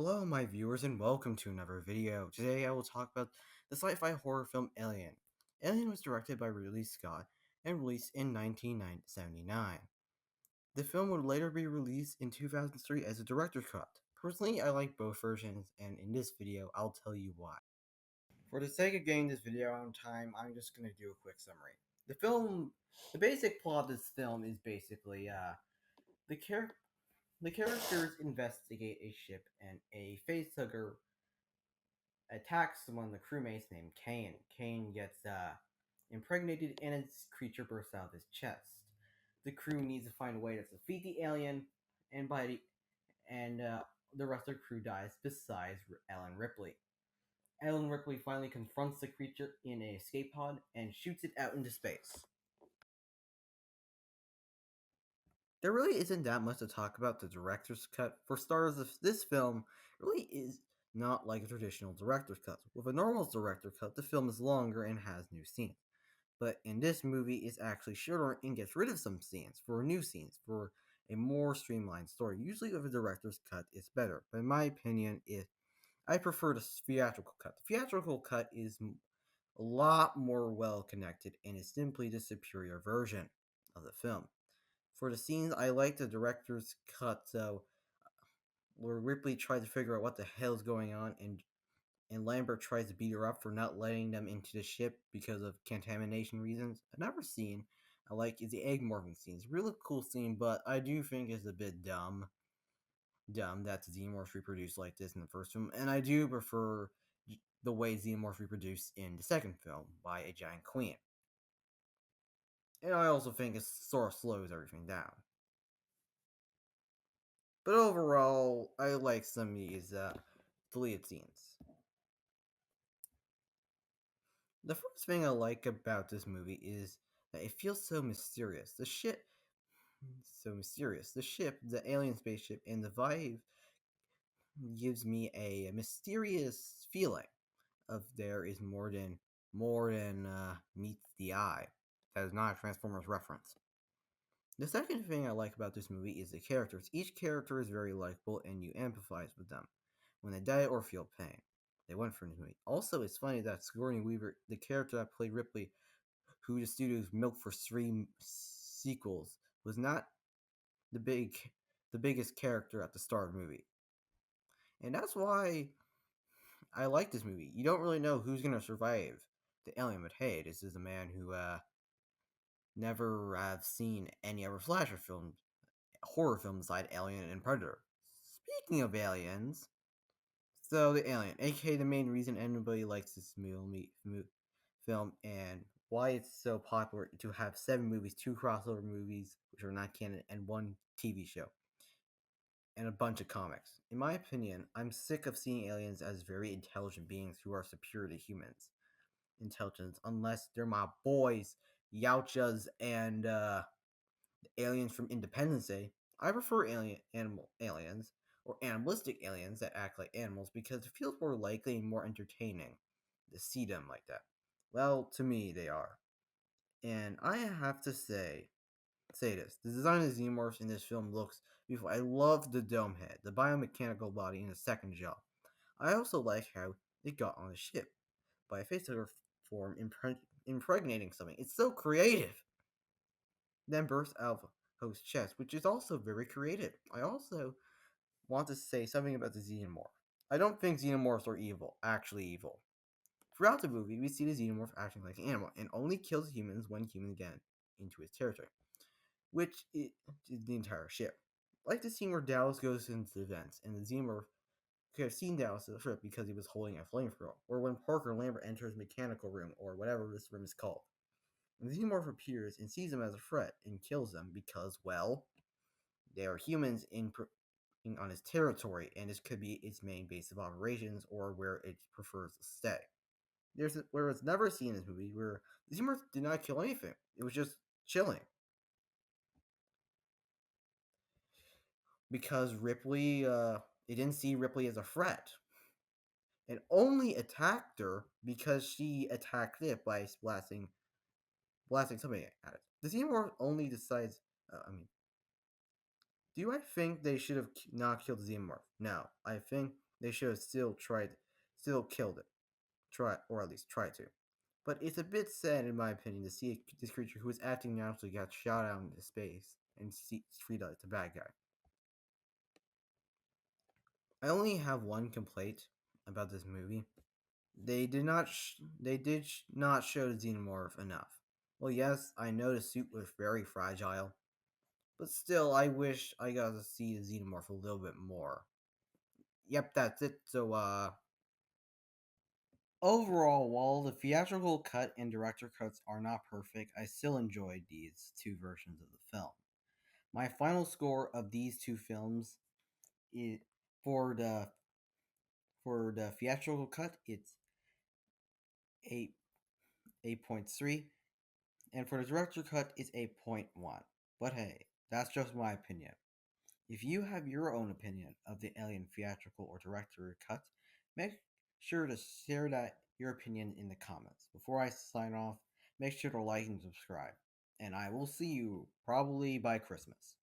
Hello, my viewers, and welcome to another video. Today I will talk about the sci-fi horror film Alien. Alien was directed by Ridley Scott and released in 1979. The film would later be released in 2003 as a director's cut. Personally, I like both versions, and in this video, I'll tell you why. For the sake of getting this video on time, I'm just going to do a quick summary. The basic plot of this film is basically, the character the characters investigate a ship and a facehugger attacks one of the crewmates named Kane. Kane gets impregnated and his creature bursts out of his chest. The crew needs to find a way to defeat the alien, and the rest of the crew dies besides Ellen Ripley. Ellen Ripley finally confronts the creature in an escape pod and shoots it out into space. There really isn't that much to talk about the director's cut. For starters, this film really is not like a traditional director's cut. With a normal director's cut, the film is longer and has new scenes. But in this movie, it's actually shorter and gets rid of some scenes for new scenes, for a more streamlined story. Usually with a director's cut, it's better. But in my opinion, I prefer the theatrical cut. The theatrical cut is a lot more well connected and is simply the superior version of the film. For the scenes, I like the director's cut, where Ripley tries to figure out what the hell's going on, and Lambert tries to beat her up for not letting them into the ship because of contamination reasons. Another scene I like is the egg morphing scene. It's a really cool scene, but I do think it's a bit dumb that xenomorphs reproduce like this in the first film, and I do prefer the way xenomorphs reproduce in the second film by a giant queen. And I also think it sort of slows everything down. But overall, I like some of these deleted scenes. The first thing I like about this movie is that it feels so mysterious. The ship, the alien spaceship, and the vibe gives me a mysterious feeling of there is more than meets the eye. That is not a Transformers reference. The second thing I like about this movie is the characters. Each character is very likable and you empathize with them when they die or feel pain. They went for this movie. Also, it's funny that Sigourney Weaver, the character that played Ripley, who the studios milked for three sequels, was not the biggest character at the start of the movie. And that's why I like this movie. You don't really know who's gonna survive the alien, but hey, this is a man who never have seen any other slasher film, horror film beside Alien and Predator. Speaking of aliens, so the Alien, aka the main reason anybody likes this film, and why it's so popular to have 7 movies, 2 crossover movies, which are not canon, and 1 TV show, and a bunch of comics. In my opinion, I'm sick of seeing aliens as very intelligent beings who are superior to humans' intelligence, unless they're my boys, Yautjas, and aliens from Independence Day. I prefer aliens or animalistic aliens that act like animals because it feels more likely and more entertaining to see them like that. Well, to me, they are. And I have to say this: the design of the xenomorphs in this film looks beautiful. I love the dome head, the biomechanical body, and the second jaw. I also like how it got on the ship by a facehugger form impregnating something. It's so creative. Then bursts out of host chest, which is also very creative. I also want to say something about the xenomorph. I don't think xenomorphs are actually evil. Throughout the movie, we see the xenomorph acting like an animal and only kills humans when humans get into his territory, which is the entire ship. Like the scene where Dallas goes into the vents and the xenomorph could have seen Dallas at the ship because he was holding a flamethrower, or when Parker Lambert enters mechanical room, or whatever this room is called. And the xenomorph appears and sees them as a threat and kills them because, well, they are humans on his territory, and this could be its main base of operations or where it prefers to stay. Where it's never seen in this movie where the xenomorph did not kill anything; it was just chilling because Ripley, it didn't see Ripley as a threat. It only attacked her because she attacked it by blasting something at it. The xenomorph only decides. Do I think they should have not killed the xenomorph? No, I think They should have still killed it, try or at least try to. But it's a bit sad, in my opinion, to see this creature who is acting naturally got shot out into space and see Frida as the bad guy. I only have one complaint about this movie. They did not show the xenomorph enough. Well, yes, I know the suit was very fragile, but still, I wish I got to see the xenomorph a little bit more. Yep, that's it. So, overall, while the theatrical cut and director cuts are not perfect, I still enjoyed these two versions of the film. My final score of these two films is for the theatrical cut, it's 8 8.3, and for the director cut, it's 8.1. But hey, that's just my opinion. If you have your own opinion of the Alien theatrical or director cut, make sure to share your opinion in the comments. Before I sign off, make sure to like and subscribe. And I will see you probably by Christmas.